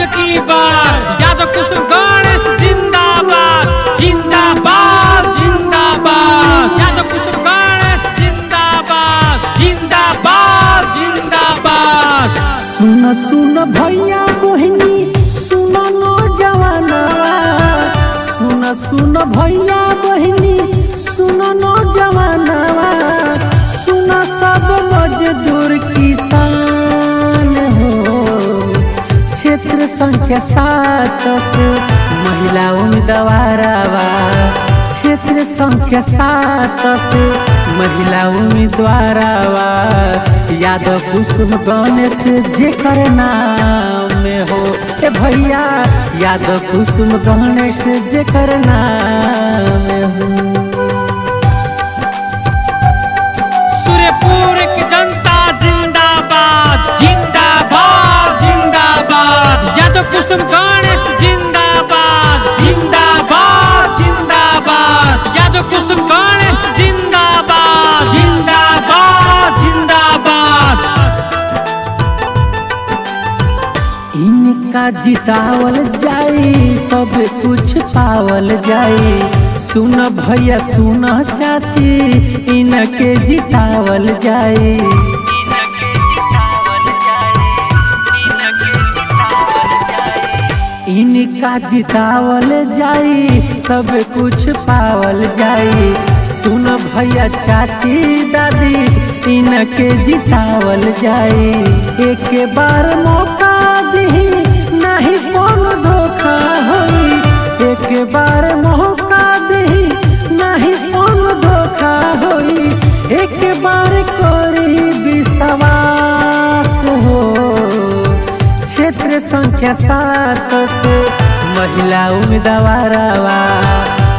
सबकी बात। यादव कुसुम गणेश जिंदाबाद जिंदाबाद जिंदाबाद। यादव कुसुम गणेश जिंदाबाद जिंदाबाद जिंदाबाद। सुन सुन भैया बहिनी सुन नौजवाना, सुन सुन भैया बहिनी सुन नौजवाना, सुन सब मजदूर किसान हो। क्षेत्र संख्या 7 से महिला उम्मीदवार, क्षेत्र संख्या 7 से महिला उम्मीदवार। यादव कुसुम गणेश जेकर नाम में हो ए भैया, यादव कुसुम गणेश जेकर नाम में हो। सूर्यपुर की जनता जिंदाबाद जिंदाबाद जिंदाबाद। यादव कुसुम गणेश जिंदाबाद जिंदाबाद जिंदाबाद। यादव कुसुम गणेश जिंदाबाद जिंदाबाद जिंदाबाद। इनका जितावल जाई सब कुछ पावल जाई। सुन भैया सुन चाची इनके जितावल जाई। इनका जितावल जाई सब कुछ पावल जाई। सुन भैया चाची दादी इनके जितावल जाई। एक बार मौका दी नहीं कौन धोखा होई। एक बार मौका दी नहीं कौन धोखा होई। एक बार करी विश्वास हो। क्षेत्र संख्या 7 से महिला उम्मीदवार,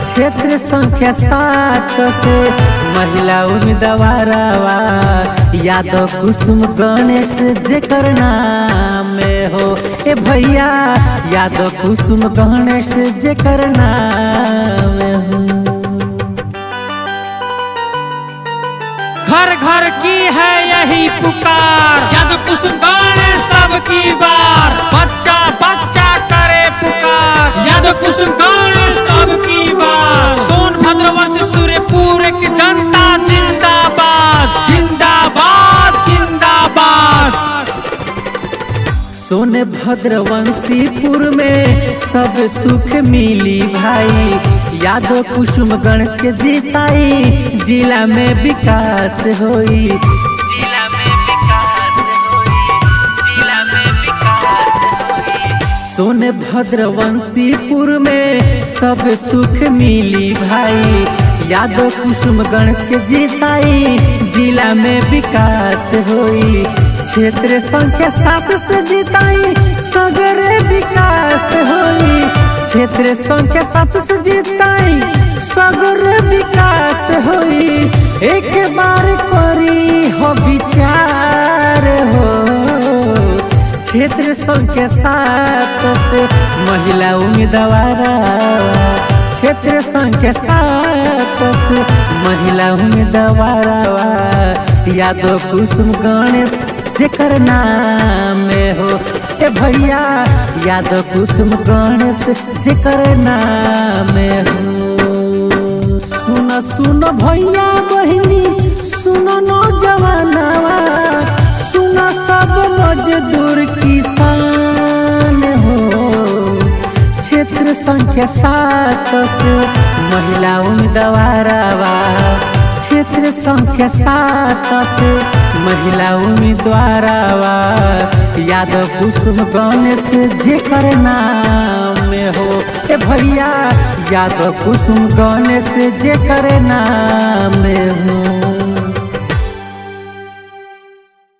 क्षेत्र संख्या 7 से महिला उम्मीदवार। यादव कुसुम गणेश जेकर नाम में हो ए भैया, यादव कुसुम गणेश जेकर नाम में हो। घर घर की है यही पुकार। यादव कुसुम गणेश सबकी बार। बच्चा बच्चा करे पुकार। यादव कुसुम गणेश सबकी बार। सोनभद्र वंश सूर्यपुर की जनता जिंदाबाद जिंदाबाद जिंदाबाद। सोनभद्र वंशीपुर में सब सुख मिली भाई। यादव कुसुम गणेश के जिताई जिला में विकास होई। जिला में विकास होई, जिला में विकास होई। सोनभद्र वंशीपुर में सब सुख मिली भाई। यादव कुसुम गणेश के जिताई जिला में विकास होई। क्षेत्र संख्या 7 से जिताई सगरे विकास होई। क्षेत्र संख्या 7 से जिताई सगरे विकास होई। एक बार करी हो विचार हो। क्षेत्र संख्या 7 से महिला उम्मीदवार, क्षेत्र संख्या 7 से महिला उम्मीदवार। यादव कुसुम गणेश जेकर नाम में हो ए भैया, यादव कुसुम गणेश जेकर नाम में हो। सुन सुन भैया बहिनी सुन नौजवाना, सुन सब मजदूर किसान हो। क्षेत्र संख्या 7 से महिला उम्मीदवार, क्षेत्र संख्या 7 से महिला उम्मीदवार। यादव कुसुम गणेश जेकर नाम में हो ए भैया, यादव कुसुम गणेश जेकर नाम में हो।